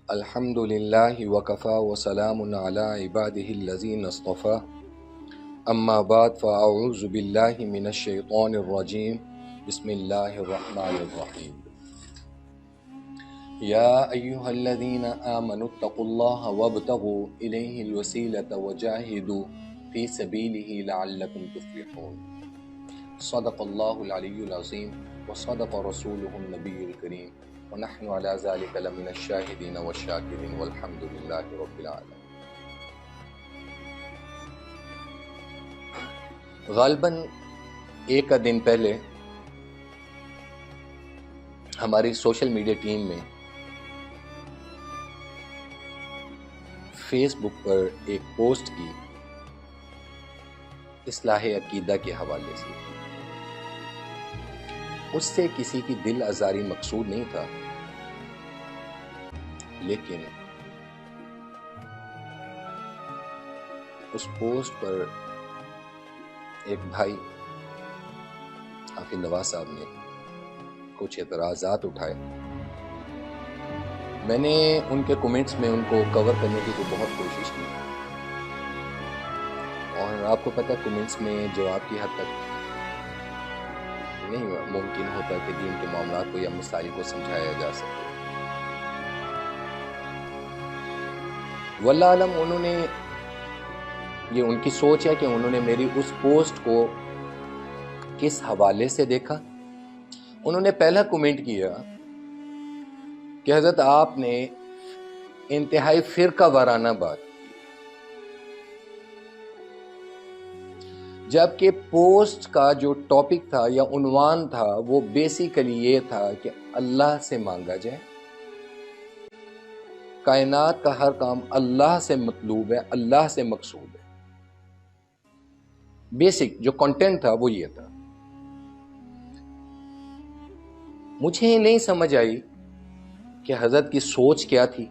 الحمد للہ وکفا وسلام علی عباده الذین اصطفى اما بعد فاعوذ باللہ من الشیطان الرجیم بسم اللہ الرحمن الرحیم یا ایہا الذین آمنوا اتقوا اللہ وابتغوا الیہ الوسیلۃ وجاہدوا فی سبیلہ لعلکم تفلحون صدق اللہ العلی العظیم وصدق رسولہ النبی الکریم ونحن على ذلك لمن الشاهدين والشاكرين والحمد لله رب العالمين۔ غالباً ایک دن پہلے ہماری سوشل میڈیا ٹیم میں فیس بک پر ایک پوسٹ کی اصلاح عقیدہ کے حوالے سے۔ اس سے کسی کی دل آزاری مقصود نہیں تھا، لیکن اس پوسٹ پر ایک بھائی حافظ نواز صاحب نے کچھ اعتراضات اٹھائے۔ میں نے ان کے کومنٹس میں ان کو کور کرنے کی بہت کوشش کی، اور آپ کو پتہ کومنٹس میں جواب کی حد تک نہیں ممکن ہوتا کہ دین کے معاملات کو یا مسائل کو سمجھایا جا سکے۔ واللہ علم انہوں نے یہ ان کی سوچ ہے کہ انہوں نے میری اس پوسٹ کو کس حوالے سے دیکھا۔ انہوں نے پہلا کومنٹ کیا کہ حضرت آپ نے انتہائی فرقہ وارانہ بات، جبکہ پوسٹ کا جو ٹاپک تھا یا عنوان تھا وہ بیسیکلی یہ تھا کہ اللہ سے مانگا جائے، کائنات کا ہر کام اللہ سے مطلوب ہے، اللہ سے مقصود ہے۔ بیسک جو کنٹینٹ تھا وہ یہ تھا۔ مجھے نہیں سمجھ آئی کہ حضرت کی سوچ کیا تھی،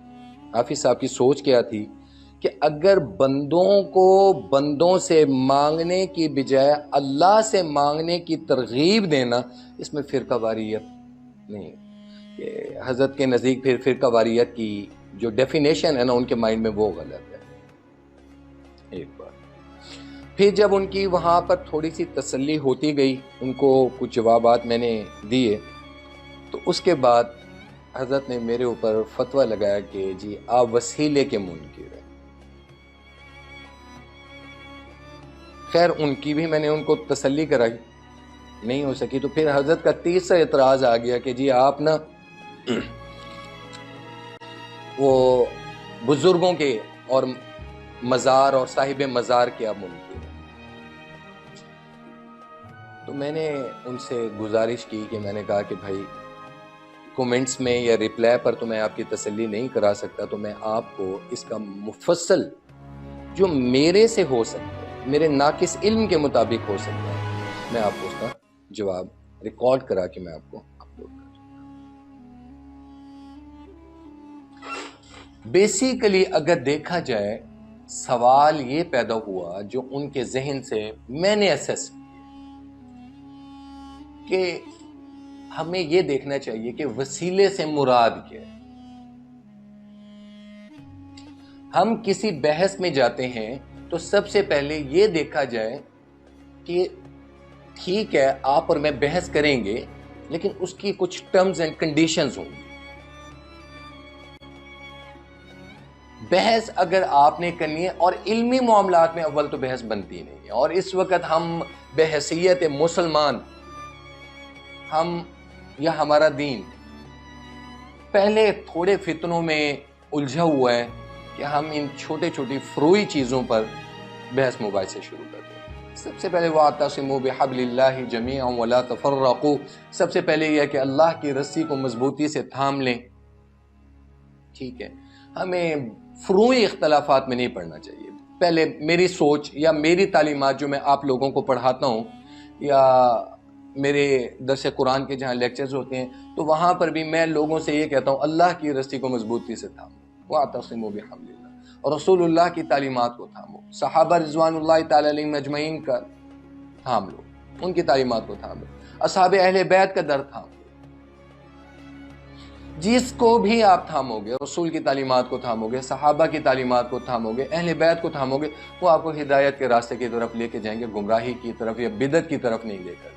حافظ صاحب کی سوچ کیا تھی کہ اگر بندوں کو بندوں سے مانگنے کی بجائے اللہ سے مانگنے کی ترغیب دینا، اس میں فرقہ واریت نہیں کہ حضرت کے نزدیک پھر فرقہ واریت کی جو ڈیفینیشن ہے نا ان کے مائنڈ میں وہ غلط ہے۔ ایک بار پھر جب ان کی وہاں پر تھوڑی سی تسلی ہوتی گئی، ان کو کچھ جوابات میں نے دیے، تو اس کے بعد حضرت نے میرے اوپر فتویٰ لگایا کہ جی آپ وسیلے کے منکر ہیں۔ خیر ان کی بھی میں نے ان کو تسلی کرائی، نہیں ہو سکی تو پھر حضرت کا تیسرا اعتراض آ گیا کہ جی آپ نا وہ بزرگوں کے اور مزار اور صاحب مزار کے آپ منکر ہیں۔ تو میں نے ان سے گزارش کی کہ میں نے کہا کہ بھائی کومنٹس میں یا ریپلائی پر تو میں آپ کی تسلی نہیں کرا سکتا، تو میں آپ کو اس کا مفصل جو میرے سے ہو سکتا ہے، میرے ناقص علم کے مطابق ہو سکتا ہے، میں آپ کو اس کا جواب ریکارڈ کرا کے میں آپ کو اپلوڈ کر دوں۔ بیسیکلی اگر دیکھا جائے سوال یہ پیدا ہوا جو ان کے ذہن سے میں نے اسیس کیا کہ ہمیں یہ دیکھنا چاہیے کہ وسیلے سے مراد کیا ہے۔ ہم کسی بحث میں جاتے ہیں تو سب سے پہلے یہ دیکھا جائے کہ ٹھیک ہے آپ اور میں بحث کریں گے، لیکن اس کی کچھ ٹرمز اینڈ کنڈیشنز ہوں گی۔ بحث اگر آپ نے کرنی ہے، اور علمی معاملات میں اول تو بحث بنتی نہیں ہے، اور اس وقت ہم بحیثیت مسلمان، ہم یا ہمارا دین پہلے تھوڑے فتنوں میں الجھا ہوا ہے کہ ہم ان چھوٹے چھوٹی فروئی چیزوں پر بحث مباحثے شروع کرتے ہیں۔ سب سے پہلے وَاعْتَصِمُوا بِحَبْلِ اللَّهِ جَمِيعًا وَلَا تَفَرَّقُوا، سب سے پہلے یہ کہ اللہ کی رسی کو مضبوطی سے تھام لیں۔ ٹھیک ہے، ہمیں فروئی اختلافات میں نہیں پڑھنا چاہیے۔ پہلے میری سوچ یا میری تعلیمات جو میں آپ لوگوں کو پڑھاتا ہوں، یا میرے درس قرآن کے جہاں لیکچرز ہوتے ہیں، تو وہاں پر بھی میں لوگوں سے یہ کہتا ہوں اللہ کی رسی کو مضبوطی سے تھامو، وَاعْتَصِمُوا بِحَبْلِ اللَّهِ، اور رسول اللہ کی تعلیمات کو تھامو، صحابہ رضوان اللہ تعالی علیہم اجمعین کا تھام لو، ان کی تعلیمات کو تھام لو، اصحاب اہل بیت کا در تھام لو۔ جس کو بھی آپ تھامو گے، رسول کی تعلیمات کو تھامو گے، صحابہ کی تعلیمات کو تھامو گے، اہل بیت کو تھامو گے، وہ آپ کو ہدایت کے راستے کی طرف لے کے جائیں گے، گمراہی کی طرف یا بدعت کی طرف نہیں لے کر۔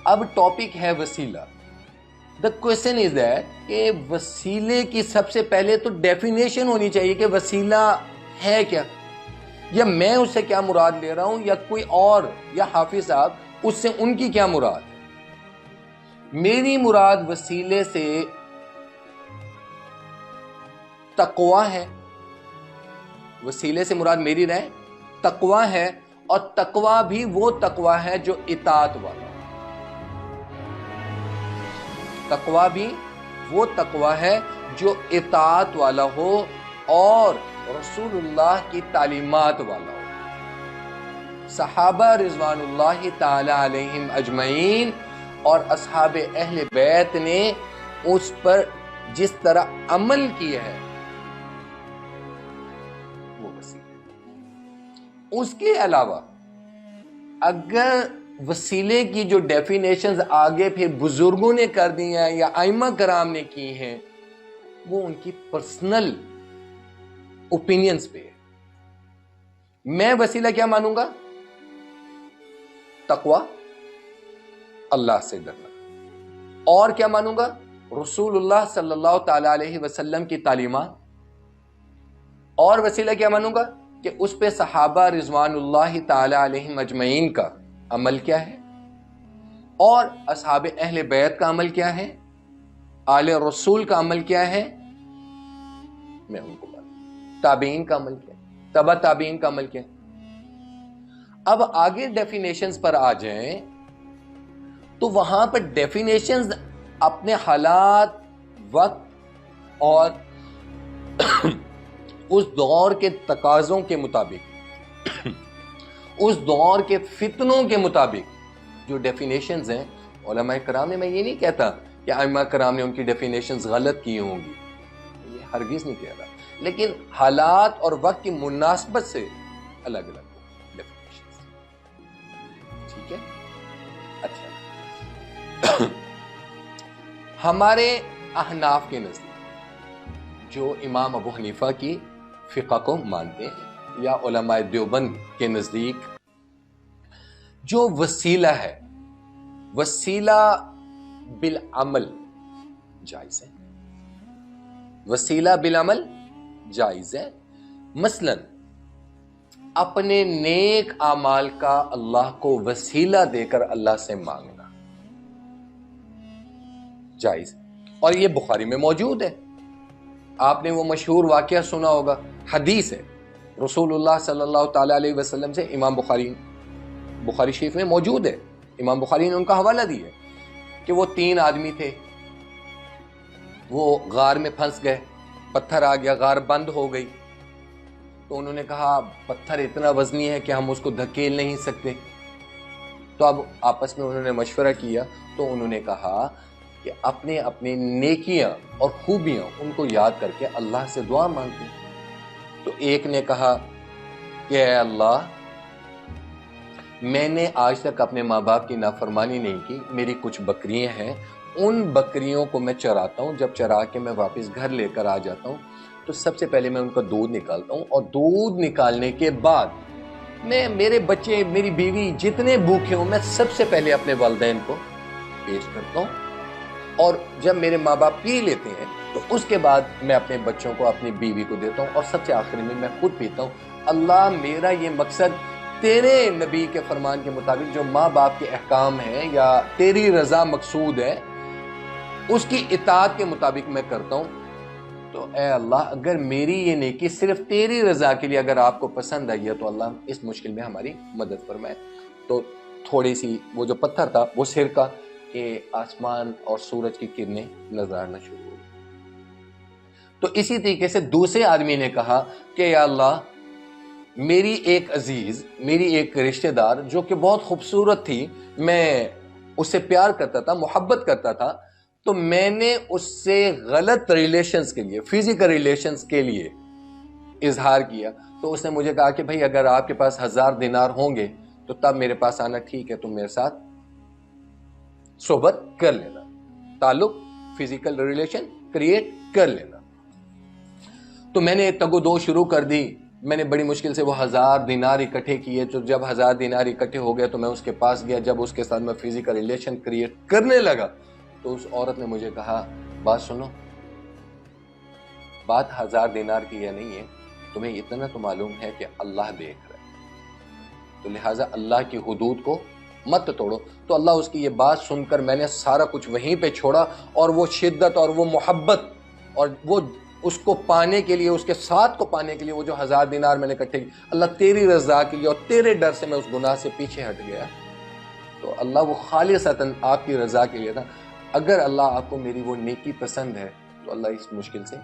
اب ٹاپک ہے وسیلہ۔ The question is that کہ وسیلے کی سب سے پہلے تو ڈیفینیشن ہونی چاہیے کہ وسیلہ ہے کیا، یا میں اس سے کیا مراد لے رہا ہوں، یا کوئی اور، یا حافظ صاحب اس سے ان کی کیا مراد ہے۔ میری مراد وسیلے سے تقوی ہے، وسیلے سے مراد میری رائے تقوی ہے، اور تقوی بھی وہ تقوی ہے جو اطاعت والا، تقوی بھی وہ تقوی ہے جو اطاعت والا ہو اور رسول اللہ کی تعلیمات والا ہو۔ صحابہ رضوان اللہ تعالی علیہم اجمعین اور اصحاب اہل بیت نے اس پر جس طرح عمل کیا ہے وہ وسیلہ۔ اس کے علاوہ اگر وسیلے کی جو ڈیفینیشنز آگے پھر بزرگوں نے کر دی ہیں یا ائمہ کرام نے کی ہیں، وہ ان کی پرسنل اوپینینز پہ ہے۔ میں وسیلہ کیا مانوں گا؟ تقوی، اللہ سے ڈرنا۔ اور کیا مانوں گا؟ رسول اللہ صلی اللہ تعالی علیہ وسلم کی تعلیمات۔ اور وسیلہ کیا مانوں گا؟ کہ اس پہ صحابہ رضوان اللہ تعالی علیہم اجمعین کا عمل کیا ہے، اور اصحاب اہل بیت کا عمل کیا ہے، آل رسول کا عمل کیا ہے، میں ان کو مانوں۔ تابعین کا عمل کیا ہے، تبع تابعین کا عمل کیا ہے۔ اب آگے ڈیفینیشنز پر آ جائیں تو وہاں پر ڈیفینیشنز اپنے حالات، وقت اور اس دور کے تقاضوں کے مطابق، اس دور کے فتنوں کے مطابق جو ڈیفینیشنز ہیں، علماء کرام نے، میں یہ نہیں کہتا کہ ائمہ کرام نے ان کی ڈیفینیشنز غلط کی ہوں گی، یہ ہرگز نہیں کہہ رہا، لیکن حالات اور وقت کی مناسبت سے الگ الگ ڈیفینیشنز۔ ٹھیک ہے؟ اچھا، ہمارے احناف کے نزدیک جو امام ابو حنیفہ کی فقہ کو مانتے ہیں، یا علماء دیوبند کے نزدیک جو وسیلہ ہے، وسیلہ بالعمل جائز ہے، وسیلہ بالعمل جائز ہے۔ مثلا اپنے نیک اعمال کا اللہ کو وسیلہ دے کر اللہ سے مانگنا جائز، اور یہ بخاری میں موجود ہے۔ آپ نے وہ مشہور واقعہ سنا ہوگا، حدیث ہے رسول اللہ صلی اللہ تعالی علیہ وسلم سے، امام بخاری شریف میں موجود ہے، امام بخاری نے ان کا حوالہ دیا ہے کہ وہ 3 آدمی تھے، وہ غار میں پھنس گئے، پتھر آ گیا، غار بند ہو گئی، تو انہوں نے کہا پتھر اتنا وزنی ہے کہ ہم اس کو دھکیل نہیں سکتے۔ تو اب آپس میں انہوں نے مشورہ کیا، تو انہوں نے کہا کہ اپنے نیکیاں اور خوبیاں ان کو یاد کر کے اللہ سے دعا مانگتے ہیں۔ تو ایک نے کہا کہ اے اللہ، میں نے آج تک اپنے ماں باپ کی نافرمانی نہیں کی، میری کچھ بکریاں ہیں، ان بکریوں کو میں چراتا ہوں، جب چرا کے میں واپس گھر لے کر آ جاتا ہوں تو سب سے پہلے میں ان کا دودھ نکالتا ہوں، اور دودھ نکالنے کے بعد میں میرے بچے، میری بیوی جتنے بھوکے ہوں، میں سب سے پہلے اپنے والدین کو پیش کرتا ہوں، اور جب میرے ماں باپ پی لیتے ہیں تو اس کے بعد میں اپنے بچوں کو، اپنی بیوی کو دیتا ہوں، اور سب سے آخر میں خود پیتا ہوں۔ اللہ، میرا یہ مقصد تیرے نبی کے فرمان کے مطابق جو ماں باپ کے احکام ہیں یا تیری رضا مقصود ہے، اس کی اطاعت کے مطابق میں کرتا ہوں۔ تو اے اللہ، اگر میری یہ نیکی صرف تیری رضا کے لیے اگر آپ کو پسند آئی ہے تو اللہ اس مشکل میں ہماری مدد فرمائے۔ تو تھوڑی سی وہ جو پتھر تھا وہ سرکا کہ آسمان اور سورج کی کرنیں نظر آنا شروع ہو گئی۔ تو اسی طریقے سے دوسرے آدمی نے کہا کہ یا اللہ، میری ایک عزیز، میری ایک رشتہ دار جو کہ بہت خوبصورت تھی، میں اس سے پیار کرتا تھا، محبت کرتا تھا، تو میں نے اس سے غلط ریلیشنز کے لیے، فزیکل ریلیشنز کے لیے اظہار کیا۔ تو اس نے مجھے کہا کہ بھائی اگر آپ کے پاس 1000 دینار ہوں گے تو تب میرے پاس آنا، ٹھیک ہے، تم میرے ساتھ صحبت کر لینا, تعلق, فزیکل ریلیشن کریٹ کر لینا. تو میں نے تگ و دو شروع کر دی. میں نے بڑی مشکل سے وہ 1000 دینار اکٹھے کیے. تو جب 1000 دینار اکٹھے ہو گئے تو میں اس کے پاس گیا. جب اس کے ساتھ میں فزیکل ریلیشن کریٹ کرنے لگا تو اس عورت نے مجھے کہا, بات سنو, بات 1000 دینار کی یہ نہیں ہے, تمہیں اتنا تو معلوم ہے کہ اللہ دیکھ رہا ہے, تو لہٰذا اللہ کی حدود کو مت توڑو. تو اللہ اس کی یہ بات سن کر میں نے سارا کچھ وہیں پہ چھوڑا, اور وہ شدت اور وہ محبت اور وہ اس کو پانے کے لیے, اس کے ساتھ کو پانے کے لیے, وہ جو 1000 دینار میں نے اکٹھے کی, اللہ تیری رضا کے لیے اور تیرے ڈر سے میں اس گناہ سے پیچھے ہٹ گیا. تو اللہ وہ خالصتاً آپ کی رضا کے لیے تھا. اگر اللہ آپ کو میری وہ نیکی پسند ہے تو اللہ اس مشکل سے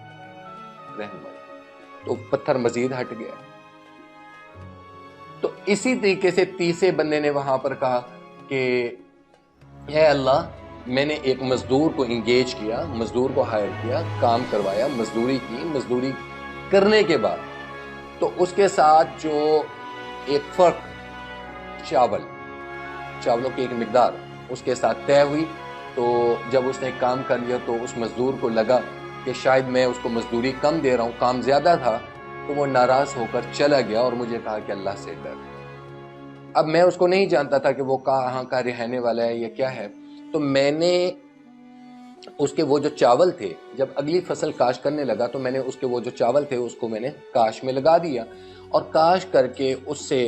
رحمت. تو پتھر مزید ہٹ گیا. تو اسی طریقے سے تیسرے بندے نے وہاں پر کہا کہ اے اللہ, میں نے ایک مزدور کو انگیج کیا, مزدور کو ہائر کیا, کام کروایا, مزدوری کی. مزدوری کرنے کے بعد تو اس کے ساتھ جو ایک فرق چاولوں کی ایک مقدار اس کے ساتھ طے ہوئی. تو جب اس نے کام کر لیا تو اس مزدور کو لگا کہ شاید میں اس کو مزدوری کم دے رہا ہوں, کام زیادہ تھا. تو وہ ناراض ہو کر چلا گیا اور مجھے کہا کہ اللہ سے ڈر. اب میں اس کو نہیں جانتا تھا کہ وہ کہاں کا رہنے والا ہے یا کیا ہے. تو میں نے اس کے وہ جو چاول تھے, جب اگلی فصل کاشت کرنے لگا تو میں نے اس کے وہ جو چاول تھے اس کو میں نے کاشت میں لگا دیا, اور کاشت کر کے اس سے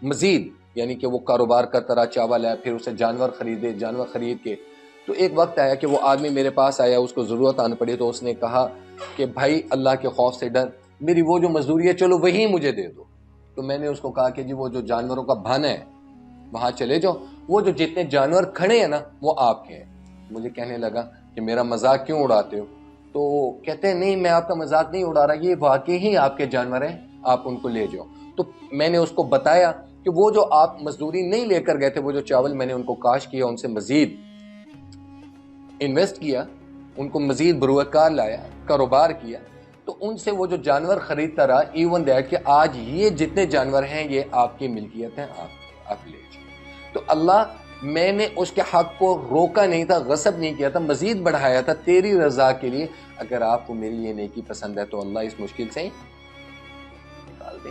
مزید, یعنی کہ وہ کاروبار کرتا رہا, چاول ہے, پھر اسے جانور خریدے, جانور خرید کے. تو ایک وقت آیا کہ وہ آدمی میرے پاس آیا, اس کو ضرورت آن پڑی. تو اس نے کہا کہ بھائی اللہ کے خوف سے ڈر, میری وہ جو مزدوری ہے چلو وہی مجھے دے دو. تو میں نے اس کو کہا کہ جی وہ جو جانوروں کا بھانا ہے وہاں چلے جاؤ, وہ جو جتنے جانور کھڑے ہیں نا وہ آپ کے ہیں. مجھے کہنے لگا کہ میرا مذاق کیوں اڑاتے ہو؟ تو کہتے ہیں نہیں میں آپ کا مذاق نہیں اڑا رہا, یہ واقعی ہی آپ کے جانور ہیں, آپ ان کو لے جاؤ. تو میں نے اس کو بتایا کہ وہ جو آپ مزدوری نہیں لے کر گئے تھے, وہ جو چاول میں نے ان کو کاشت کیا, ان سے مزید انویسٹ کیا, ان کو مزید بروکار لایا, کاروبار کیا. تو ان سے وہ جو جانور خریدتا رہا, ایون دیٹ کہ آج یہ جتنے جانور ہیں یہ آپ کی ملکیت ہیں, آپ لے جائیں. تو اللہ, میں نے اس کے حق کو روکا نہیں تھا, غصب نہیں کیا تھا, مزید بڑھایا تھا تیری رضا کے لیے. اگر آپ کو میری یہ نیکی پسند ہے تو اللہ اس مشکل سے نکال دے.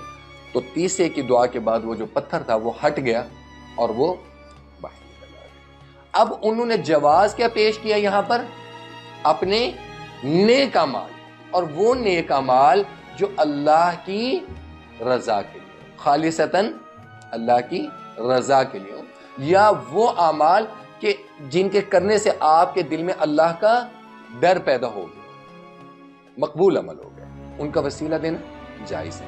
تو تیسرے کی دعا کے بعد وہ جو پتھر تھا وہ ہٹ گیا اور وہ باہر نکل گیا. اب انہوں نے جواز کیا پیش کیا یہاں پر؟ اپنے نیک اعمال, اور وہ نیک اعمال جو اللہ کی رضا کے لیے, خالصتاً اللہ کی رضا کے لیے, یا وہ اعمال کہ جن کے کرنے سے آپ کے دل میں اللہ کا ڈر پیدا ہو گیا, مقبول عمل ہو گیا, ان کا وسیلہ دینا جائز ہے.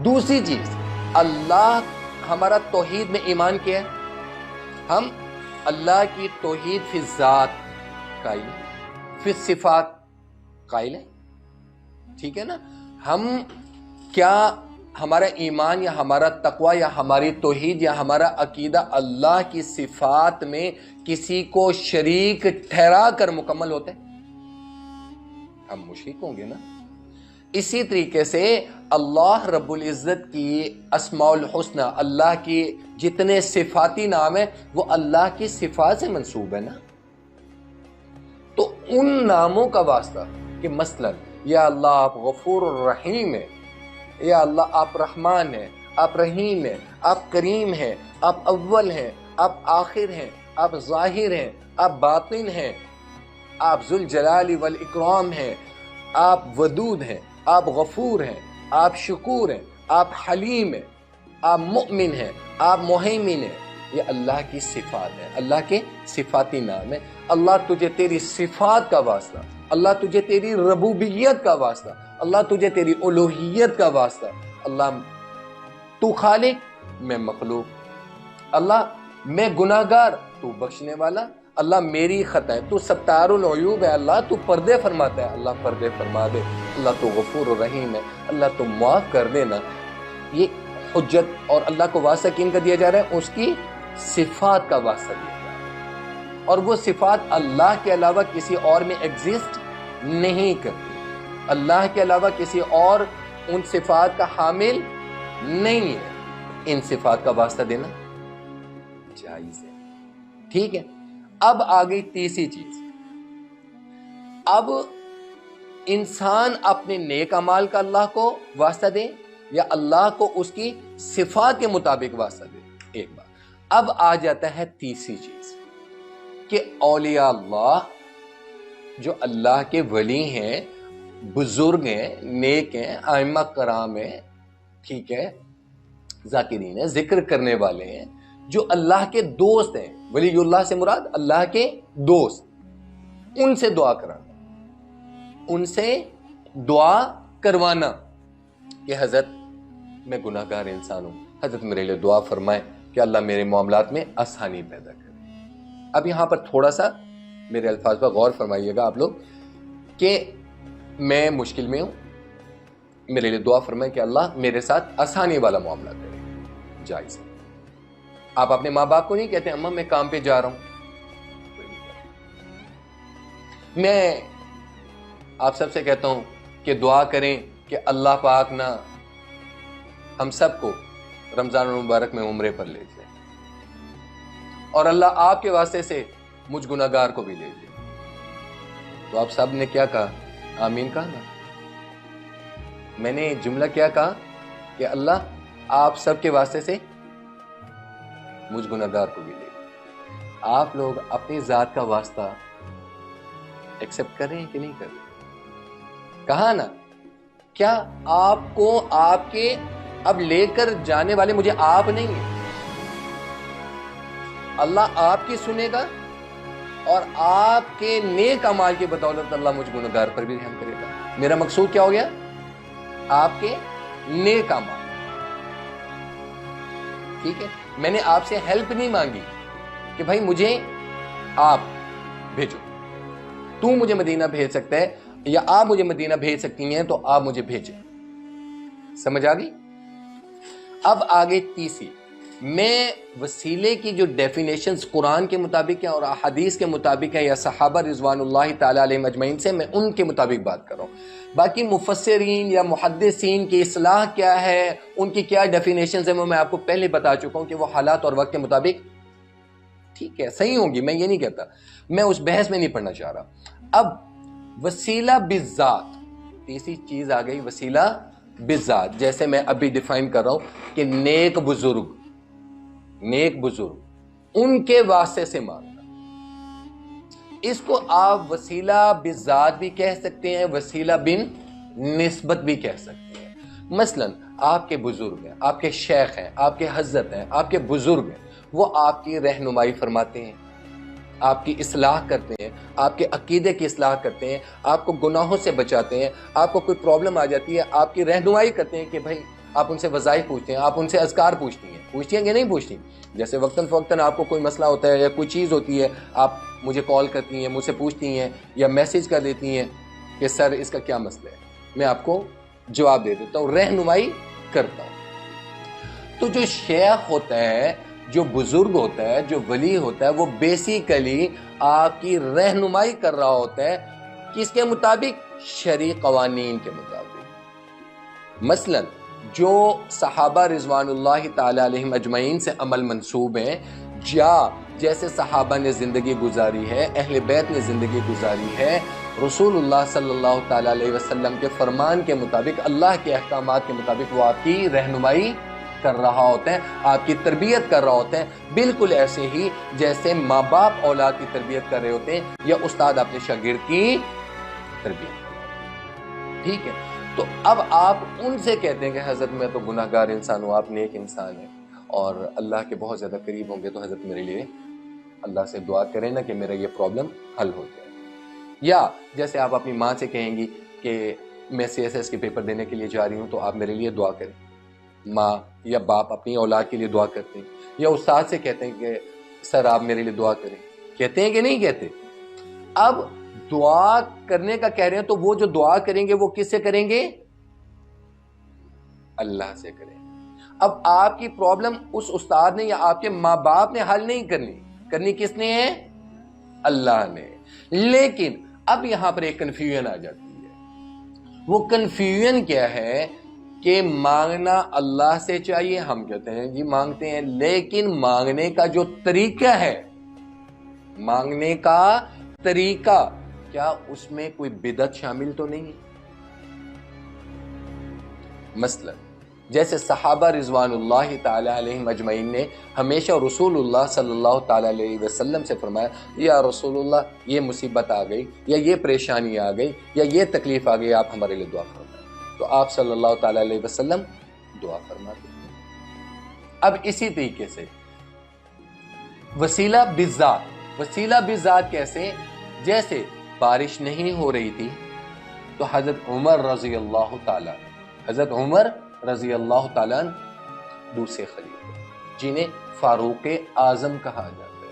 دوسری چیز, اللہ, ہمارا توحید میں ایمان کیا ہے؟ ہم اللہ کی توحید فی ذات قائل ہیں, فی صفات قائل ہیں, ٹھیک ہے نا. ہم کیا ہمارا ایمان یا ہمارا تقوی یا ہماری توحید یا ہمارا عقیدہ اللہ کی صفات میں کسی کو شریک ٹھہرا کر مکمل ہوتے ہیں؟ ہم مشرک ہوں گے نا. اسی طریقے سے اللہ رب العزت کی اسماء الحسنى, اللہ کی جتنے صفاتی نام ہیں وہ اللہ کی صفات سے منسوب ہے نا. تو ان ناموں کا واسطہ کہ مثلا یا اللہ آپ غفور الرحیم ہیں, یا اللہ آپ رحمان ہیں, آپ رحیم ہیں, آپ کریم ہیں, آپ اول ہیں, آپ آخر ہیں, آپ ظاہر ہیں, آپ باطن ہیں, آپ ذوالجلال والاکرام ہیں, آپ ودود ہیں, آپ غفور ہیں, آپ شکور ہیں, آپ حلیم ہیں, آپ مؤمن ہیں, آپ مہیمن ہیں. یہ اللہ کی صفات ہیں, اللہ کے صفاتی نام ہیں. اللہ تجھے تیری صفات کا واسطہ, اللہ تجھے تیری ربوبیت کا واسطہ, اللہ تجھے تیری الوہیت کا واسطہ. اللہ تو خالق, میں مخلوق. اللہ میں گناہگار, تو بخشنے والا. اللہ میری خطا ہے, تو ستار العیوب ہے. اللہ تو پردے فرماتا ہے, اللہ پردے فرما دے. اللہ تو غفور الرحیم ہے, اللہ تو معاف کر دینا. یہ حجت اور اللہ کو واسطہ کن کا دیا جا رہا ہے؟ اس کی صفات کا واسطہ دیا جا رہا ہے, اور وہ صفات اللہ کے علاوہ کسی اور میں ایگزسٹ نہیں کرتی. اللہ کے علاوہ کسی اور ان صفات کا حامل نہیں ہے. ان صفات کا واسطہ دینا جائز ہے, ٹھیک ہے. اب آ گئی تیسری چیز. اب انسان اپنے نیک اعمال کا اللہ کو واسطہ دے یا اللہ کو اس کی صفات کے مطابق واسطہ دے. ایک بات. اب آ جاتا ہے تیسری چیز کہ اولیاء اللہ جو اللہ کے ولی ہیں، بزرگ ہیں، نیک ہیں، ائمہ کرام ہیں، ٹھیک ہے، ذاکرین ہیں، ذکر کرنے والے ہیں، جو اللہ کے دوست ہیں. ولی اللہ سے مراد اللہ کے دوست. ان سے دعا کرانا، ان سے دعا کروانا کہ حضرت میں گناہ گار انسان ہوں، حضرت میرے لیے دعا فرمائیں کہ اللہ میرے معاملات میں آسانی پیدا کرے. اب یہاں پر تھوڑا سا میرے الفاظ پر غور فرمائیے گا آپ لوگ کہ میں مشکل میں ہوں، میرے لیے دعا فرمائیں کہ اللہ میرے ساتھ آسانی والا معاملہ کرے. جائز ہے. آپ اپنے ماں باپ کو نہیں کہتے اماں میں کام پہ جا رہا ہوں. میں آپ سب سے کہتا ہوں کہ دعا کریں کہ اللہ پاک نہ ہم سب کو رمضان المبارک میں عمرے پر لے جائے اور اللہ آپ کے واسطے سے مجھ گناہ گار کو بھی لے جائے. تو آپ سب نے کیا کہا؟ آمین کہا نا. میں نے جملہ کیا کہا کہ اللہ آپ سب کے واسطے سے مجھ گناہ گار کو بھی لے جائے. آپ لوگ اپنی ذات کا واسطہ ایکسپٹ کر رہے ہیں کہ نہیں کر رہے؟ کہا نا. کیا آپ کو آپ کے اب لے کر جانے والے مجھے آپ نہیں ہیں، اللہ آپ کی سنے گا اور آپ کے نیک اعمال کی بدولت اللہ مجھ گناہ گار پر بھی رحم کرے گا. میرا مقصود کیا ہو گیا؟ آپ کے نیک اعمال. ٹھیک ہے. میں نے آپ سے ہیلپ نہیں مانگی کہ بھائی مجھے آپ بھیجو، تو مجھے مدینہ بھیج سکتا ہے یا آپ مجھے مدینہ بھیج سکتی ہیں تو آپ مجھے بھیجیں. سمجھ آ گئی؟ اب آگے تیسری. میں وسیلے کی جو ڈیفینیشنز قرآن کے مطابق ہیں اور احادیث کے مطابق ہیں یا صحابہ رضوان اللہ تعالیٰ علیہم اجمعین سے، میں ان کے مطابق بات کر رہا ہوں. باقی مفسرین یا محدثین کی اصطلاح کیا ہے، ان کی کیا ڈیفینیشنز ہیں، وہ میں آپ کو پہلے بتا چکا ہوں کہ وہ حالات اور وقت کے مطابق ٹھیک ہے صحیح ہوں گی. میں یہ نہیں کہتا، میں اس بحث میں نہیں پڑھنا چاہ رہا. اب وسیلہ بالذات، تیسری چیز آ گئی وسیلہ بالذات. جیسے میں ابھی ڈیفائن کر رہا ہوں کہ نیک بزرگ ان کے واسطے سے مانگنا، اس کو آپ وسیلہ بالذات بھی کہہ سکتے ہیں، وسیلہ بن نسبت بھی کہہ سکتے ہیں. مثلا آپ کے بزرگ ہیں، آپ کے شیخ ہیں، آپ کے حضرت ہیں، آپ کے بزرگ ہیں، وہ آپ کی رہنمائی فرماتے ہیں، آپ کی اصلاح کرتے ہیں، آپ کے عقیدے کی اصلاح کرتے ہیں، آپ کو گناہوں سے بچاتے ہیں. آپ کو کوئی پرابلم آ جاتی ہے، آپ کی رہنمائی کرتے ہیں کہ بھائی آپ ان سے وظائف پوچھتے ہیں، آپ ان سے اذکار پوچھتی ہیں کہ نہیں پوچھتی. جیسے وقتاً فوقتاً آپ کو کوئی مسئلہ ہوتا ہے یا کوئی چیز ہوتی ہے، آپ مجھے کال کرتی ہیں، مجھ سے پوچھتی ہیں یا میسج کر دیتی ہیں کہ سر اس کا کیا مسئلہ ہے. میں آپ کو جواب دے دیتا ہوں، رہنمائی کرتا ہوں. تو جو شیخ ہوتا ہے، جو بزرگ ہوتا ہے، جو ولی ہوتا ہے، وہ بیسیکلی آپ کی رہنمائی کر رہا ہوتا ہے. کس کے مطابق؟ شرعی قوانین کے مطابق. مثلا جو صحابہ رضوان اللہ تعالی علیہم اجمعین سے عمل منسوب ہیں، جیسے صحابہ نے زندگی گزاری ہے، اہل بیت نے زندگی گزاری ہے، رسول اللہ صلی اللہ تعالی علیہ وسلم کے فرمان کے مطابق، اللہ کے احکامات کے مطابق وہ آپ کی رہنمائی کر رہا ہوتا ہے، آپ کی تربیت کر رہا ہوتا ہے. بالکل ایسے ہی جیسے ماں باپ اولاد کی تربیت کر رہے ہوتے ہیں یا استاد اپنے شاگرد کی تربیت کر رہے ہیں. ٹھیک ہے. تو اب آپ ان سے کہتے ہیں کہ حضرت میں تو گناہ گار انسان ہوں، آپ نیک انسان ہیں اور اللہ کے بہت زیادہ قریب ہوں گے، تو حضرت میرے لیے اللہ سے دعا کریں نا کہ میرا یہ پرابلم حل ہو جائے. یا جیسے آپ اپنی ماں سے کہیں گی کہ میں CSS کے پیپر دینے کے لیے جا رہی ہوں تو آپ میرے لیے دعا کریں. ماں یا باپ اپنی اولاد کے لیے دعا کرتے ہیں. یا استاد سے کہتے ہیں کہ سر آپ میرے لیے دعا کریں. کہتے ہیں کہ نہیں کہتے؟ اب دعا کرنے کا کہہ رہے ہیں تو وہ جو دعا کریں گے وہ کس سے کریں گے؟ اللہ سے کریں. اب آپ کی پرابلم اس استاد نے یا آپ کے ماں باپ نے حل نہیں کرنی کس نے ہے؟ اللہ نے. لیکن اب یہاں پر ایک کنفیوژن آ جاتی ہے. وہ کنفیوژن کیا ہے کہ مانگنا اللہ سے چاہیے. ہم کہتے ہیں جی مانگتے ہیں، لیکن مانگنے کا جو طریقہ ہے مانگنے کا طریقہ، کیا اس میں کوئی بدعت شامل تو نہیں ہے؟ مثلا جیسے صحابہ رضوان اللہ تعالی علیہم اجمعین نے ہمیشہ رسول اللہ صلی اللہ تعالی علیہ وسلم سے فرمایا، یا رسول اللہ یہ مصیبت آ گئی، یا یہ پریشانی آ گئی، یا یہ تکلیف آ گئی، آپ ہمارے لیے دعا فرمائیں۔ تو آپ صلی اللہ تعالی علیہ وسلم دعا فرماتے ہیں۔ اب اسی طریقے سے وسیلہ بالذات، وسیلہ بالذات کیسے؟ جیسے بارش نہیں ہو رہی تھی تو حضرت عمر رضی اللہ تعالیٰ، حضرت عمر رضی اللہ تعالیٰ دوسرے خلیفہ جنہیں فاروق اعظم کہا جاتا ہے،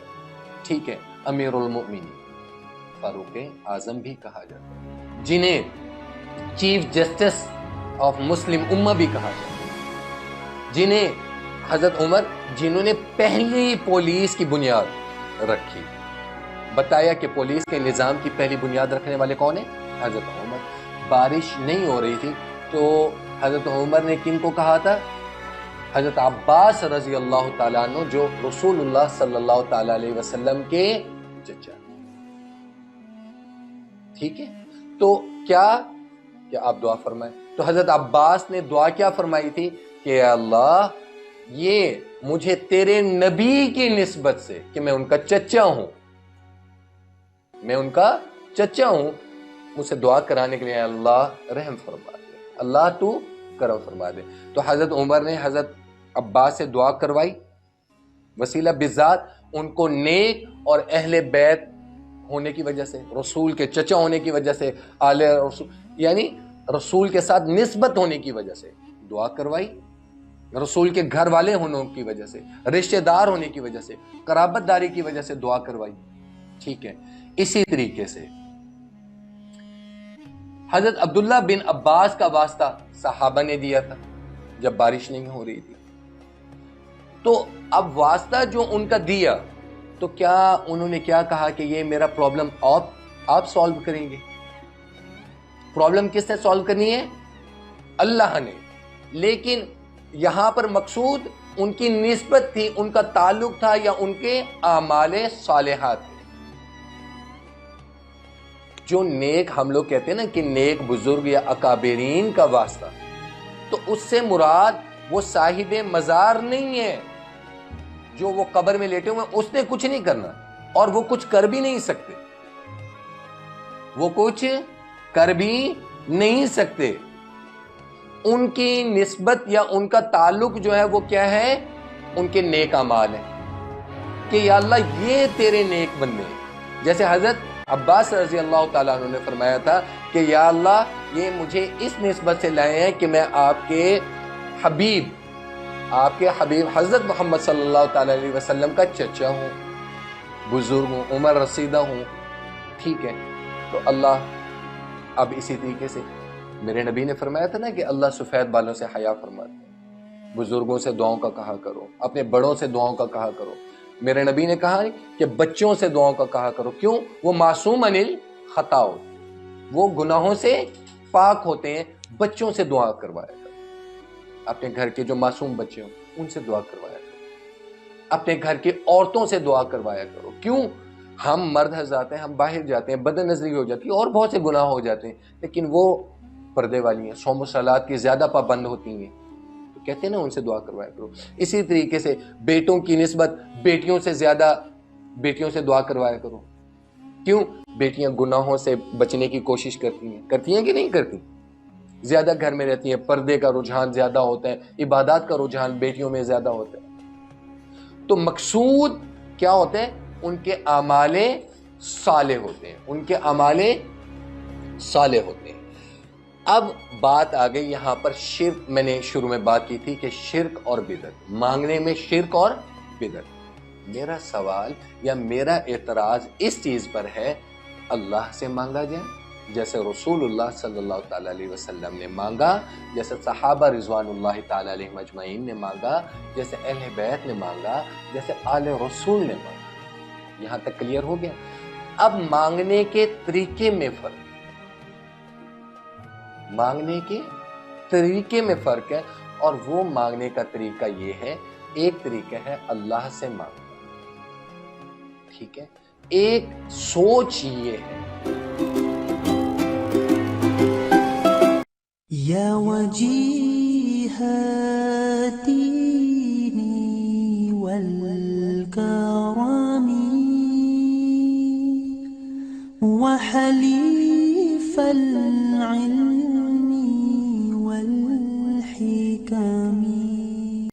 ٹھیک ہے، امیر المؤمنین فاروق اعظم بھی کہا جاتا ہے، جنہیں چیف جسٹس آف مسلم امہ بھی کہا جاتا ہے، جنہیں حضرت عمر، جنہوں نے پہلی پولیس کی بنیاد رکھی، بتایا کہ پولیس کے نظام کی پہلی بنیاد رکھنے والے کون ہیں؟ حضرت عمر۔ بارش نہیں ہو رہی تھی تو حضرت عمر نے کن کو کہا تھا؟ حضرت عباس رضی اللہ تعالیٰ عنہ، جو رسول اللہ صلی اللہ تعالیٰ علیہ وسلم کے چچا، ٹھیک ہے، تو کیا آپ دعا فرمائیں؟ تو حضرت عباس نے دعا کیا فرمائی تھی کہ اللہ یہ مجھے تیرے نبی کی نسبت سے، کہ میں ان کا چچا ہوں، میں ان کا چچا ہوں، مجھ سے دعا کرانے کے لیے اللہ رحم فرما دے، اللہ تو کرم فرما دے۔ تو حضرت عمر نے حضرت عباس سے دعا کروائی، وسیلہ بالذات ان کو نیک اور اہل بیت ہونے کی وجہ سے، رسول کے چچا ہونے کی وجہ سے، آل رسول یعنی رسول کے ساتھ نسبت ہونے کی وجہ سے دعا کروائی، رسول کے گھر والے ہونے کی وجہ سے، رشتہ دار ہونے کی وجہ سے، قرابت داری کی وجہ سے دعا کروائی، ٹھیک ہے۔ اسی طریقے سے حضرت عبداللہ بن عباس کا واسطہ صحابہ نے دیا تھا جب بارش نہیں ہو رہی تھی، تو اب واسطہ جو ان کا دیا، تو کیا انہوں نے کیا کہا کہ یہ میرا پرابلم آپ سالو کریں گے؟ پرابلم کس نے سالو کرنی ہے؟ اللہ نے۔ لیکن یہاں پر مقصود ان کی نسبت تھی، ان کا تعلق تھا، یا ان کے اعمال صالحات تھے۔ جو نیک، ہم لوگ کہتے ہیں نا کہ نیک بزرگ یا اکابرین کا واسطہ، تو اس سے مراد وہ صاحب مزار نہیں ہے، جو وہ قبر میں لیٹے ہوئے، اس نے کچھ نہیں کرنا اور وہ کچھ کر بھی نہیں سکتے، وہ کچھ کر بھی نہیں سکتے۔ ان کی نسبت یا ان کا تعلق جو ہے وہ کیا ہے؟ ان کے نیک اعمال ہیں، کہ یا اللہ یہ تیرے نیک بندے ہیں۔ جیسے حضرت عباس رضی اللہ تعالیٰ عنہ نے فرمایا تھا کہ یا اللہ یہ مجھے اس نسبت سے لائے ہیں کہ میں آپ کے حبیب حضرت محمد صلی اللہ تعالیٰ علیہ وسلم کا چچا ہوں، بزرگ ہوں، عمر رسیدہ ہوں، ٹھیک ہے۔ تو اللہ اب اسی طریقے سے میرے نبی نے فرمایا تھا نا کہ اللہ سفید بالوں سے حیا فرماتے ہیں، بزرگوں سے دعاؤں کا کہا کرو، اپنے بڑوں سے دعاؤں کا کہا کرو۔ میرے نبی نے کہا کہ بچوں سے دعاؤں کا کہا کرو، کیوں؟ وہ معصوم عن الخطا، وہ گناہوں سے پاک ہوتے ہیں، بچوں سے دعا کروایا کرو، اپنے گھر کے جو معصوم بچے ہوں ان سے دعا کروایا کرو، اپنے گھر کی عورتوں سے دعا کروایا کرو۔ کیوں؟ ہم مرد حضرات ہیں، ہم باہر جاتے ہیں، بد نظری ہو جاتی ہے اور بہت سے گناہ ہو جاتے ہیں، لیکن وہ پردے والی ہیں، صوم و صلات کی زیادہ پابند ہوتی ہیں، تو کہتے ہیں نا ان سے دعا کروایا کرو۔ اسی طریقے سے بیٹوں کی نسبت بیٹیوں سے زیادہ بیٹیوں سے دعا کروایا کرو۔ کیوں؟ بیٹیاں گناہوں سے بچنے کی کوشش کرتی ہیں کہ نہیں کرتی؟ زیادہ گھر میں رہتی ہیں، پردے کا رجحان زیادہ ہوتا ہے، عبادات کا رجحان بیٹیوں میں زیادہ ہوتا ہے۔ تو مقصود کیا ہوتا ہے؟ ان کے اعمال صالح ہوتے ہیں، ان کے اعمال صالح ہوتے ہیں۔ اب بات آ گئی یہاں پر شرک، میں نے شروع میں بات کی تھی کہ شرک اور بدعت، مانگنے میں شرک اور بدعت۔ میرا سوال یا میرا اعتراض اس چیز پر ہے، اللہ سے مانگا جائے جیسے رسول اللہ صلی اللہ تعالی علیہ وسلم نے مانگا، جیسے صحابہ رضوان اللہ تعالی علیہ اجمعین نے مانگا، جیسے اہل بیت نے مانگا، جیسے آل رسول نے مانگا۔ یہاں تک کلیئر ہو گیا؟ اب مانگنے کے طریقے میں فرق، مانگنے کے طریقے میں فرق ہے، اور وہ مانگنے کا طریقہ یہ ہے، ایک طریقہ ہے اللہ سے مانگنا، ٹھیک ہے، ایک سوچ یہ ہے. یا وجیہ دینی والکرم وحلیف العلم